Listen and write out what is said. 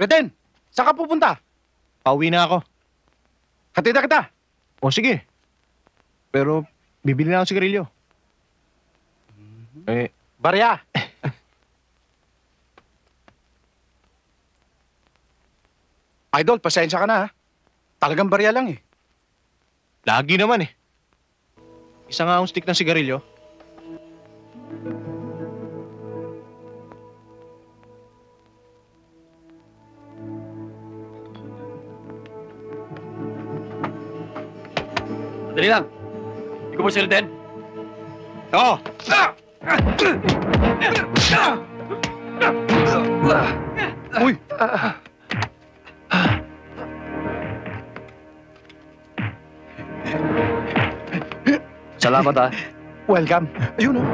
Reden, saan ka pupunta? Pauwi na ako. Hatid na kita. O sige. Pero bibili na ako sigarilyo. Barya. Idol, pasensya ka na ha. Talagang barya lang eh. Lagi naman eh. Isa nga akong stick ng sigarilyo. Dali lang. Ikaw ba si Reden? Oo! Uy! Salamat ha. Welcome. Ayun oh.